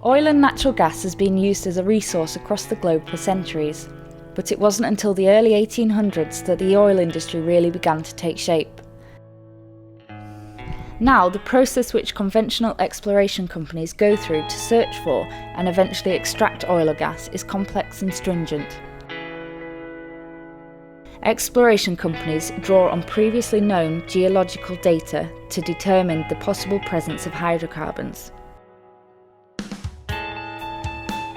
Oil and natural gas has been used as a resource across the globe for centuries, but it wasn't until the early 1800s that the oil industry really began to take shape. Now, the process which conventional exploration companies go through to search for and eventually extract oil or gas is complex and stringent. Exploration companies draw on previously known geological data to determine the possible presence of hydrocarbons.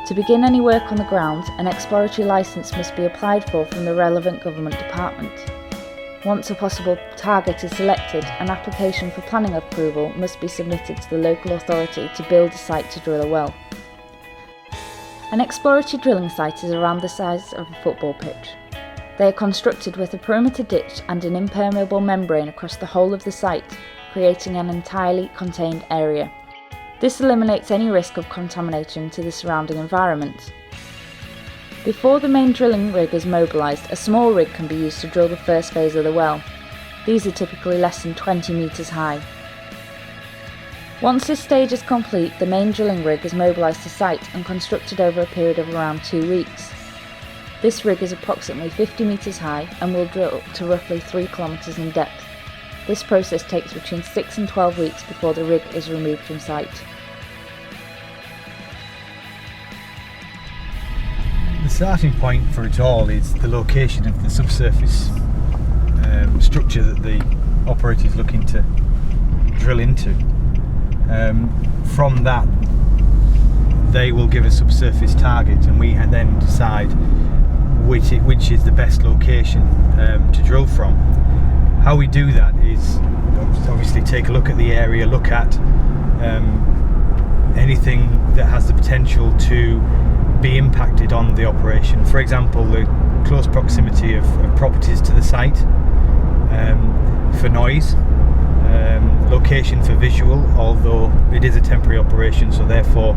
To begin any work on the ground, an exploratory licence must be applied for from the relevant government department. Once a possible target is selected, an application for planning approval must be submitted to the local authority to build a site to drill a well. An exploratory drilling site is around the size of a football pitch. They are constructed with a perimeter ditch and an impermeable membrane across the whole of the site, creating an entirely contained area. This eliminates any risk of contamination to the surrounding environment. Before the main drilling rig is mobilised, a small rig can be used to drill the first phase of the well. These are typically less than 20 metres high. Once this stage is complete, the main drilling rig is mobilised to site and constructed over a period of around 2 weeks. This rig is approximately 50 metres high and will drill to roughly 3 kilometres in depth. This process takes between 6 and 12 weeks before the rig is removed from site. The starting point for it all is the location of the subsurface structure that the operator is looking to drill into. From that, they will give a subsurface target, and we then decide which is the best location to drill from. How we do that is obviously take a look at the area, look at anything that has the potential to be impacted on the operation. For example, the close proximity of properties to the site, for noise, location for visual, although it is a temporary operation, so therefore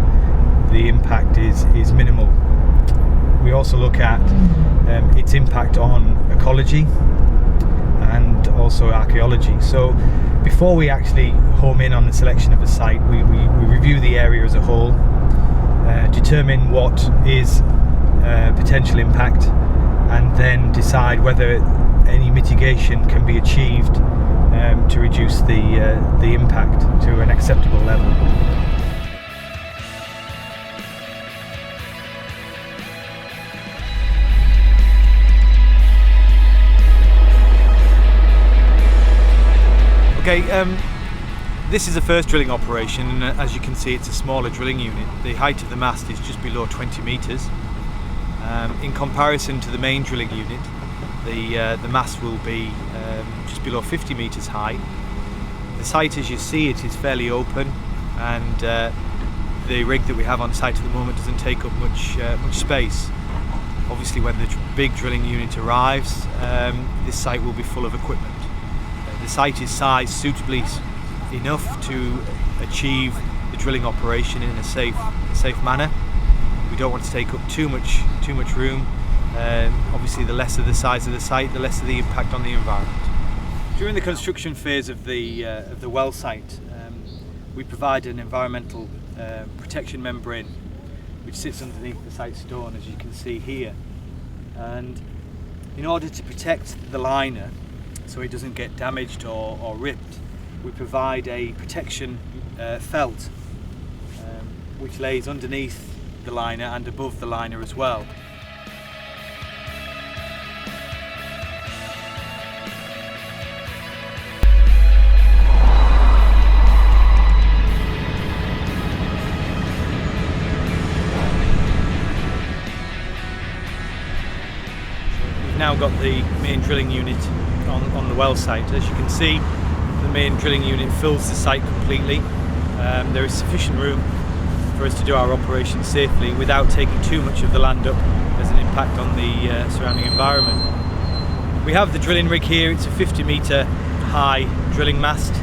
the impact is minimal. We also look at its impact on ecology and also archaeology. So before we actually home in on the selection of a site, we review the area as a whole, determine what is potential impact, and then decide whether any mitigation can be achieved to reduce the impact to an acceptable level. Okay, this is the first drilling operation, and as you can see, it's a smaller drilling unit. The height of the mast is just below 20 metres. In comparison to the main drilling unit, the mast will be just below 50 metres high. The site, as you see it, is fairly open, and the rig that we have on site at the moment doesn't take up much space. Obviously, when the big drilling unit arrives, this site will be full of equipment. The site is sized suitably enough to achieve the drilling operation in a safe manner. We don't want to take up too much room. Obviously, the lesser the size of the site, the lesser the impact on the environment. During the construction phase of the well site, we provide an environmental protection membrane which sits underneath the site stone, as you can see here. And in order to protect the liner so it doesn't get damaged or ripped, we provide a protection felt which lays underneath the liner and above the liner as well. We've now got the main drilling unit on the well site. As you can see, the main drilling unit fills the site completely. There is sufficient room for us to do our operation safely without taking too much of the land up as an impact on the surrounding environment. We have the drilling rig here. It's a 50-metre high drilling mast.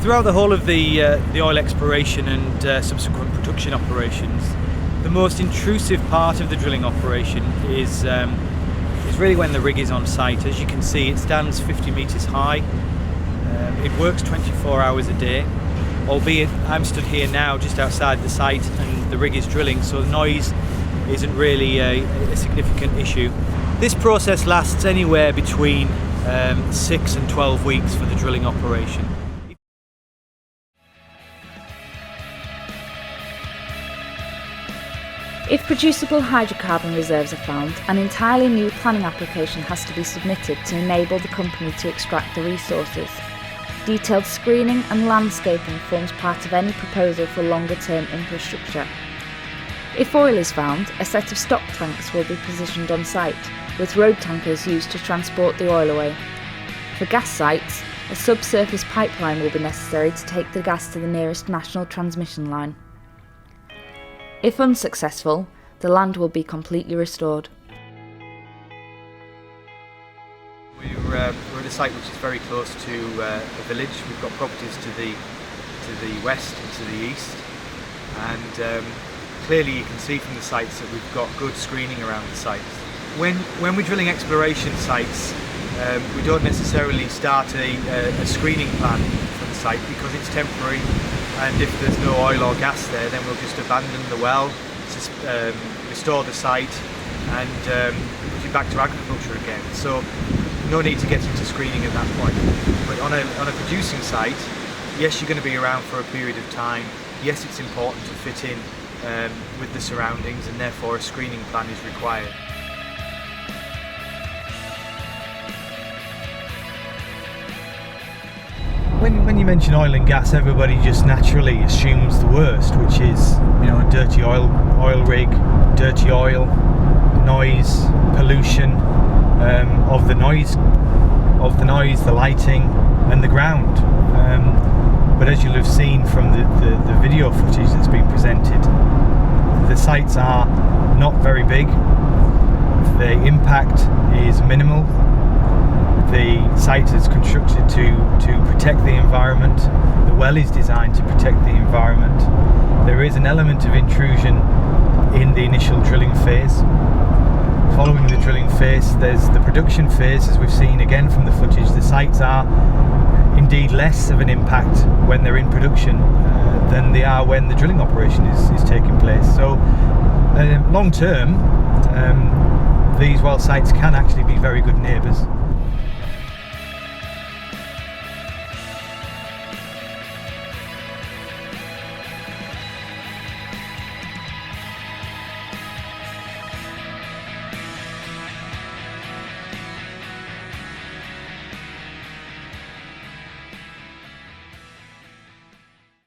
Throughout the whole of the oil exploration and subsequent production operations, the most intrusive part of the drilling operation is really when the rig is on site. As you can see, it stands 50 metres high. It works 24 hours a day, albeit I'm stood here now just outside the site, and the rig is drilling, so noise isn't really a significant issue. This process lasts anywhere between 6 and 12 weeks for the drilling operation. If producible hydrocarbon reserves are found, an entirely new planning application has to be submitted to enable the company to extract the resources. Detailed screening and landscaping forms part of any proposal for longer-term infrastructure. If oil is found, a set of stock tanks will be positioned on site, with road tankers used to transport the oil away. For gas sites, a subsurface pipeline will be necessary to take the gas to the nearest national transmission line. If unsuccessful, the land will be completely restored. We're at a site which is very close to a village. We've got properties to the west and to the east, and clearly you can see from the sites that we've got good screening around the sites. When we're drilling exploration sites, we don't necessarily start a screening plan for the site because it's temporary, and if there's no oil or gas there, then we'll just abandon the well, restore the site, and put it back to agriculture again. So no need to get into screening at that point. But on a producing site, yes, you're going to be around for a period of time. Yes, it's important to fit in with the surroundings, and therefore a screening plan is required. When you mention oil and gas, everybody just naturally assumes the worst, which is, you know, a dirty oil rig, dirty oil, noise, pollution of the noise, the lighting, and the ground. But as you'll have seen from the video footage that's been presented, the sites are not very big. The impact is minimal. The site is constructed to protect the environment. The well is designed to protect the environment. There is an element of intrusion in the initial drilling phase. Following the drilling phase, there's the production phase, as we've seen again from the footage. The sites are indeed less of an impact when they're in production than they are when the drilling operation is taking place. So long term, these well sites can actually be very good neighbours.